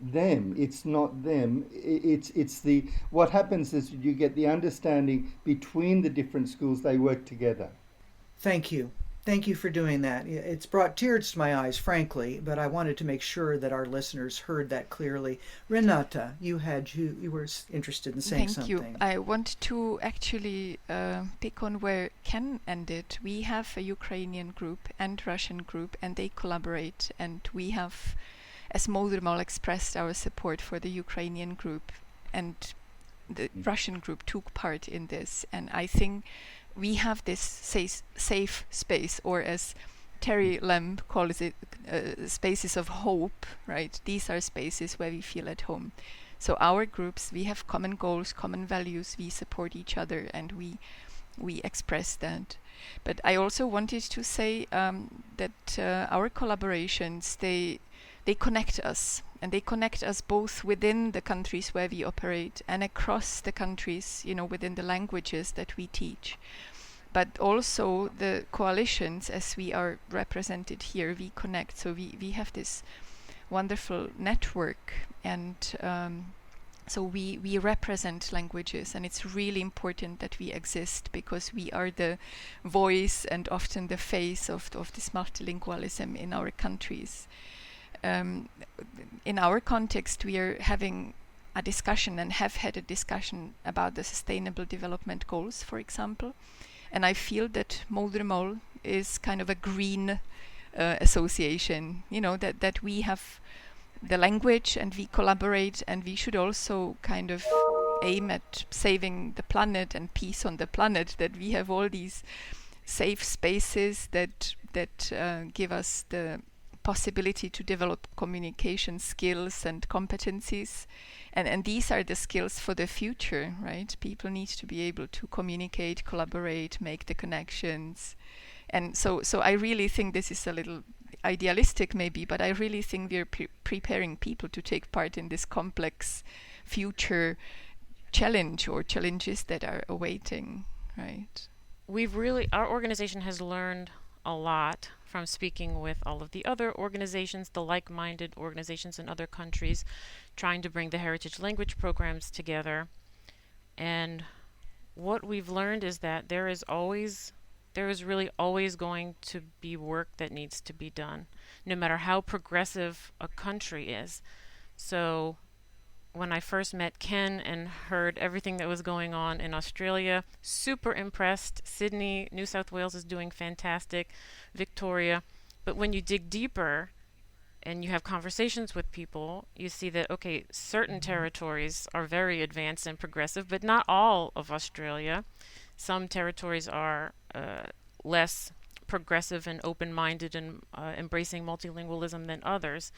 them. It's not them. It's the what happens is you get the understanding between the different schools. They work together. Thank you. Thank you for doing that. It's brought tears to my eyes, frankly, but I wanted to make sure that our listeners heard that clearly. Renata, you were interested in saying something. Thank you. I want to actually pick on where Ken ended. We have a Ukrainian group and Russian group, and they collaborate. And we have, as Modermal, expressed our support for the Ukrainian group, and the Russian group took part in this. And I think we have this safe space, or as Terry Lamb calls it, spaces of hope, right? These are spaces where we feel at home. So our groups, we have common goals, common values, we support each other, and we express that. But I also wanted to say that our collaborations, they connect us. And they connect us both within the countries where we operate and across the countries, within the languages that we teach. But also the coalitions, as we are represented here, we connect. So we have this wonderful network, and so we represent languages, and it's really important that we exist because we are the voice and often the face of this multilingualism in our countries. In our context, we are having a discussion and have had a discussion about the Sustainable Development Goals, for example. And I feel that Modermol is kind of a green association, that we have the language and we collaborate, and we should also kind of aim at saving the planet and peace on the planet, that we have all these safe spaces that give us the possibility to develop communication skills and competencies, and these are the skills for the future, right? People need to be able to communicate, collaborate, make the connections, and so I really think this is a little idealistic maybe, but I really think we're preparing people to take part in this complex future challenge or challenges that are awaiting, right? Our organization has learned a lot from speaking with all of the other organizations, the like-minded organizations in other countries, trying to bring the heritage language programs together. And what we've learned is that there is really always going to be work that needs to be done, no matter how progressive a country is. So when I first met Ken and heard everything that was going on in Australia, super impressed. Sydney, New South Wales is doing fantastic. Victoria, But when you dig deeper and you have conversations with people, you see that, okay, certain territories are very advanced and progressive, but not all of Australia. Some territories are less progressive and open-minded and embracing multilingualism than others.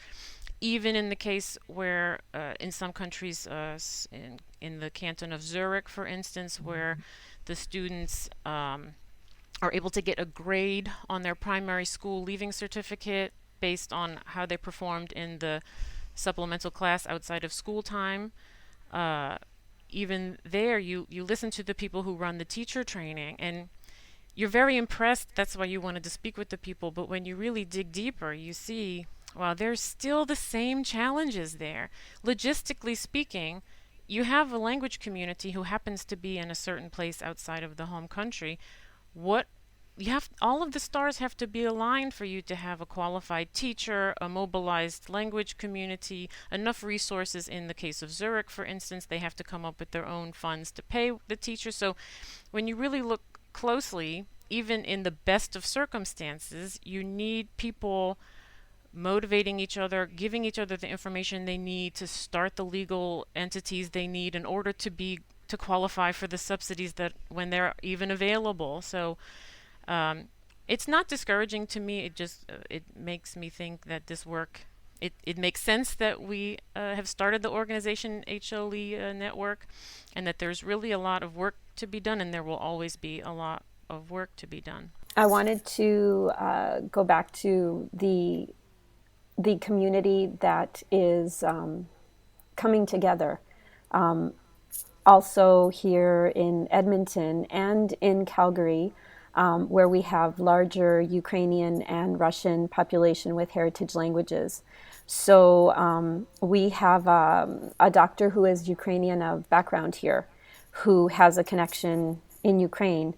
Even in the case where in some countries, in the canton of Zurich, for instance, where the students are able to get a grade on their primary school leaving certificate based on how they performed in the supplemental class outside of school time. Even there, you listen to the people who run the teacher training, and you're very impressed. That's why you wanted to speak with the people. But when you really dig deeper, you see, wow, there's still the same challenges there. Logistically speaking, you have a language community who happens to be in a certain place outside of the home country. All of the stars have to be aligned for you to have a qualified teacher, a mobilized language community, enough resources. In the case of Zurich, for instance, they have to come up with their own funds to pay the teacher. So when you really look closely, even in the best of circumstances, you need people motivating each other, giving each other the information they need to start the legal entities they need in order to qualify for the subsidies that when they're even available. So it's not discouraging to me. It just it makes me think that this work, it makes sense that we have started the organization HLE network, and that there's really a lot of work to be done, and there will always be a lot of work to be done. I wanted to go back to the community that is coming together. Also here in Edmonton and in Calgary, where we have larger Ukrainian and Russian population with heritage languages. So we have a doctor who is Ukrainian of background here, who has a connection in Ukraine.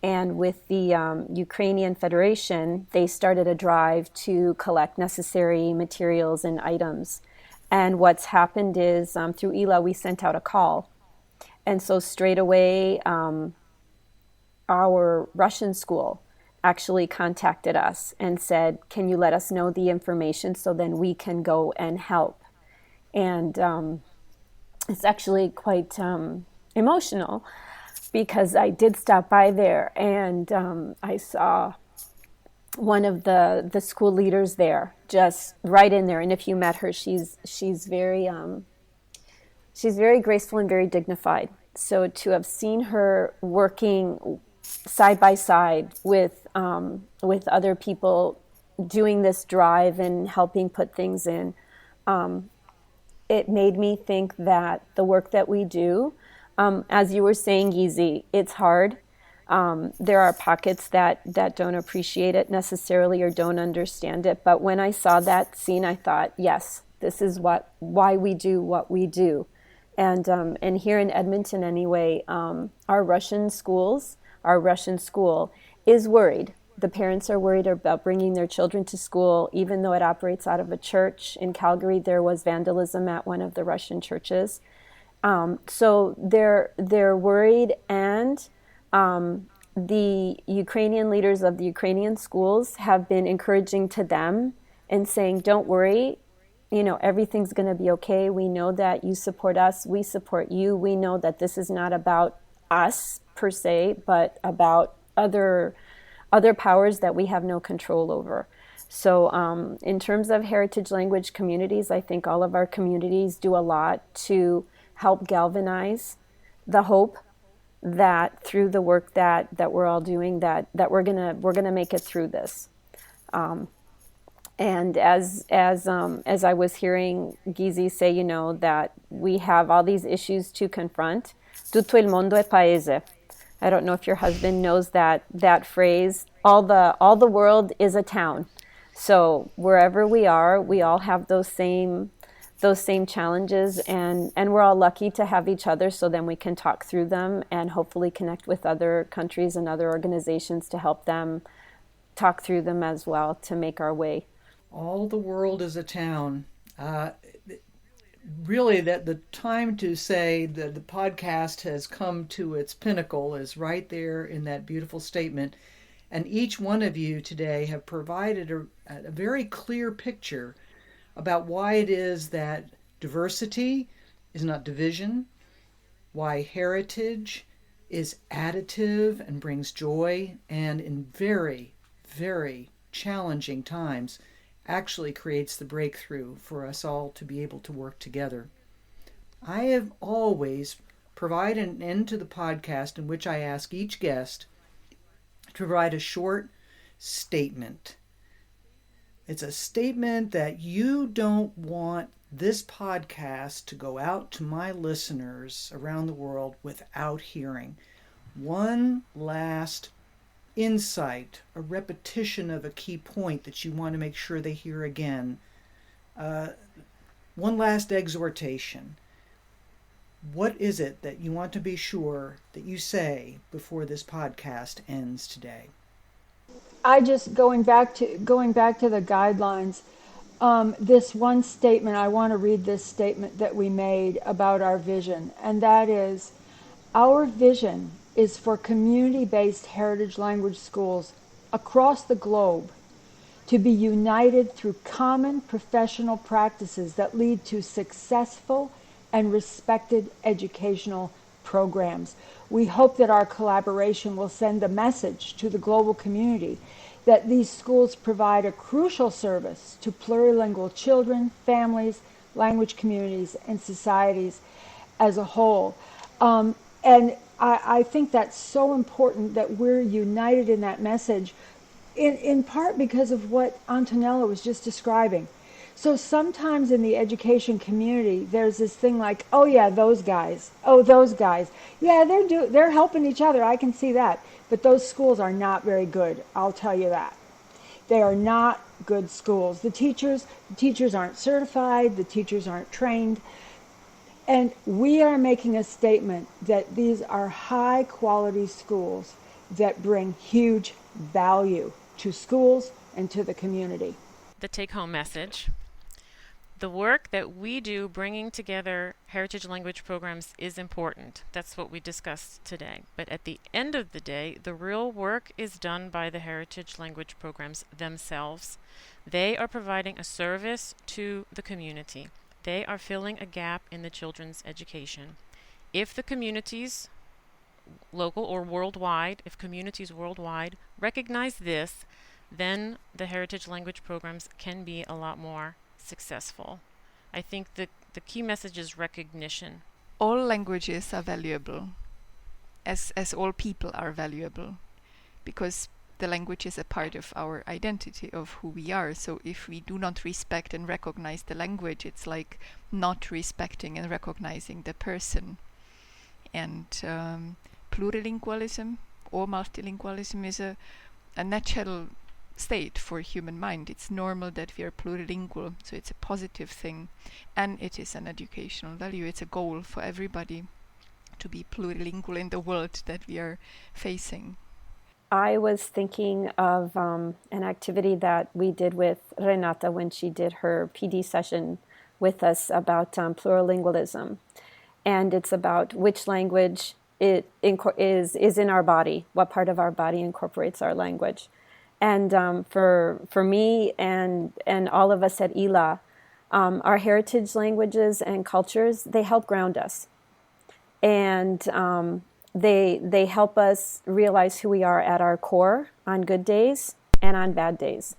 And with the Ukrainian Federation, they started a drive to collect necessary materials and items. And what's happened is through ELA, we sent out a call. And so straight away, our Russian school actually contacted us and said, can you let us know the information so then we can go and help? And it's actually quite emotional, because I did stop by there and I saw one of the school leaders there, just right in there. And if you met her, she's very graceful and very dignified. So to have seen her working side by side with other people doing this drive and helping put things in, it made me think that the work that we do, as you were saying, Gisi, it's hard. There are pockets that don't appreciate it necessarily or don't understand it. But when I saw that scene, I thought, yes, this is why we do what we do. And here in Edmonton anyway, our Russian school is worried. The parents are worried about bringing their children to school, even though it operates out of a church. In Calgary, there was vandalism at one of the Russian churches. So they're worried, and the Ukrainian leaders of the Ukrainian schools have been encouraging to them and saying, don't worry, everything's going to be okay. We know that you support us. We support you. We know that this is not about us per se, but about other powers that we have no control over. So in terms of heritage language communities, I think all of our communities do a lot to help galvanize the hope that through the work that we're all doing, that we're gonna make it through this. And as I was hearing Gisi say, that we have all these issues to confront. Tutto il mondo è paese. I don't know if your husband knows that phrase. All the world is a town. So wherever we are, we all have those same challenges, and we're all lucky to have each other, so then we can talk through them and hopefully connect with other countries and other organizations to help them talk through them as well, to make our way. All the world is a town. Really, that the time to say that the podcast has come to its pinnacle is right there in that beautiful statement. And each one of you today have provided a very clear picture about why it is that diversity is not division, why heritage is additive and brings joy, and in very, very challenging times actually creates the breakthrough for us all to be able to work together. I have always provided an end to the podcast in which I ask each guest to provide a short statement. It's a statement that you don't want this podcast to go out to my listeners around the world without hearing. One last insight, a repetition of a key point that you want to make sure they hear again. One last exhortation. What is it that you want to be sure that you say before this podcast ends today? I just going back to the guidelines. This one statement, I want to read this statement that we made about our vision, and that is, our vision is for community-based heritage language schools across the globe to be united through common professional practices that lead to successful and respected educational programs. We hope that our collaboration will send a message to the global community that these schools provide a crucial service to plurilingual children, families, language communities, and societies as a whole. And I think that's so important that we're united in that message, in part because of what Antonella was just describing. So sometimes in the education community, there's this thing like, oh yeah, those guys. Oh, those guys. Yeah, they're helping each other. I can see that. But those schools are not very good. I'll tell you that. They are not good schools. The teachers aren't certified. The teachers aren't trained. And we are making a statement that these are high quality schools that bring huge value to schools and to the community. The take-home message. The work that we do bringing together heritage language programs is important. That's what we discussed today. But at the end of the day, the real work is done by the heritage language programs themselves. They are providing a service to the community. They are filling a gap in the children's education. If the communities, local or worldwide, if communities worldwide recognize this, then the heritage language programs can be a lot more successful. I think the key message is recognition. All languages are valuable, as all people are valuable, because the language is a part of our identity, of who we are. So if we do not respect and recognize the language, it's like not respecting and recognizing the person. And plurilingualism or multilingualism is a natural state for human mind. It's normal that we are plurilingual, so it's a positive thing, and it is an educational value. It's a goal for everybody to be plurilingual in the world that we are facing. I was thinking of an activity that we did with Renata when she did her PD session with us about plurilingualism, and it's about which language is in our body, what part of our body incorporates our language. And for me and all of us at ILA, our heritage languages and cultures, they help ground us. And they help us realize who we are at our core on good days and on bad days.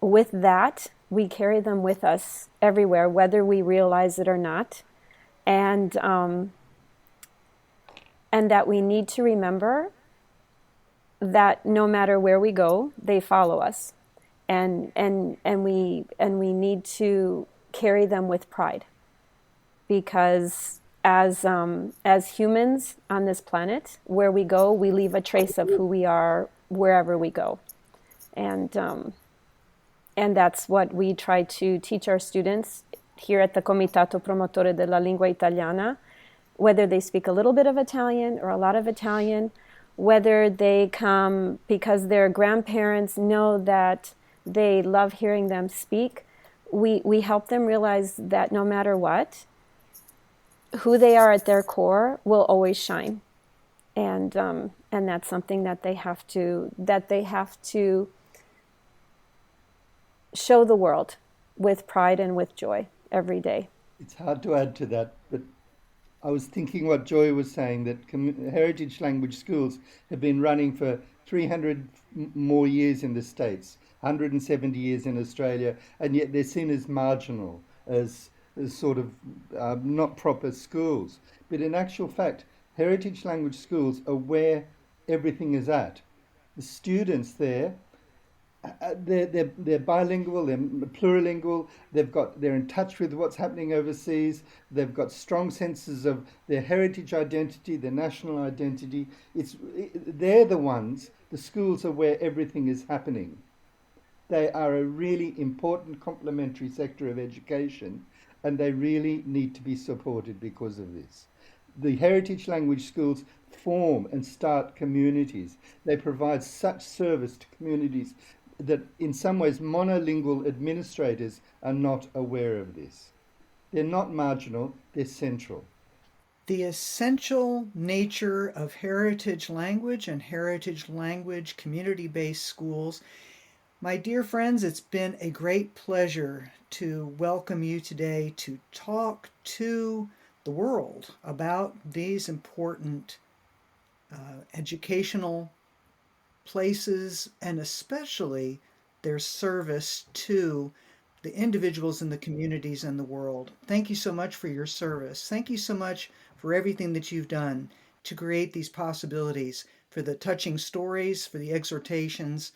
With that, we carry them with us everywhere, whether we realize it or not. And that we need to remember that no matter where we go, they follow us, and we need to carry them with pride, because as humans on this planet, where we go, we leave a trace of who we are wherever we go, and that's what we try to teach our students here at the Comitato Promotore della Lingua Italiana, whether they speak a little bit of Italian or a lot of Italian, whether they come because their grandparents know that they love hearing them speak. We help them realize that no matter what, who they are at their core will always shine. And And that's something that they have to show the world with pride and with joy every day. It's hard to add to that, but I was thinking what Joy was saying, that heritage language schools have been running for 300 more years in the States, 170 years in Australia, and yet they're seen as marginal, as sort of not proper schools. But in actual fact, heritage language schools are where everything is at. The students there, they're bilingual, they're plurilingual, they're in touch with what's happening overseas, they've got strong senses of their heritage identity, their national identity. They're the ones, the schools are where everything is happening. They are a really important complementary sector of education, and they really need to be supported because of this. The heritage language schools form and start communities. They provide such service to communities that in some ways monolingual administrators are not aware of this. They're not marginal, they're central. The essential nature of heritage language and heritage language community-based schools. My dear friends, it's been a great pleasure to welcome you today to talk to the world about these important educational places, and especially their service to the individuals in the communities in the world. Thank you so much for your service. Thank you so much for everything that you've done to create these possibilities, for the touching stories, for the exhortations,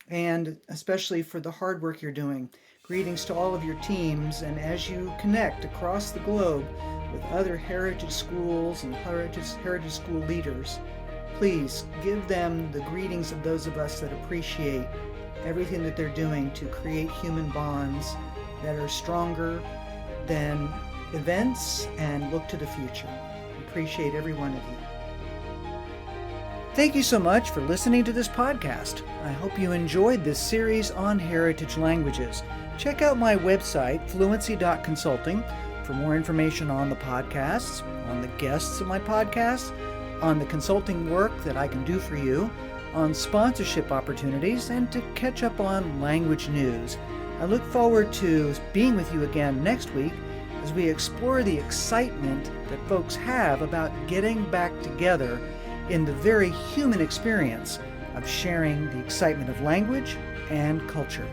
and especially for the hard work you're doing. Greetings to all of your teams, and as you connect across the globe with other heritage schools and heritage school leaders, please give them the greetings of those of us that appreciate everything that they're doing to create human bonds that are stronger than events and look to the future. Appreciate every one of you. Thank you so much for listening to this podcast. I hope you enjoyed this series on heritage languages. Check out my website, fluency.consulting, for more information on the podcasts, on the guests of my podcasts, on the consulting work that I can do for you, on sponsorship opportunities, and to catch up on language news. I look forward to being with you again next week as we explore the excitement that folks have about getting back together in the very human experience of sharing the excitement of language and culture.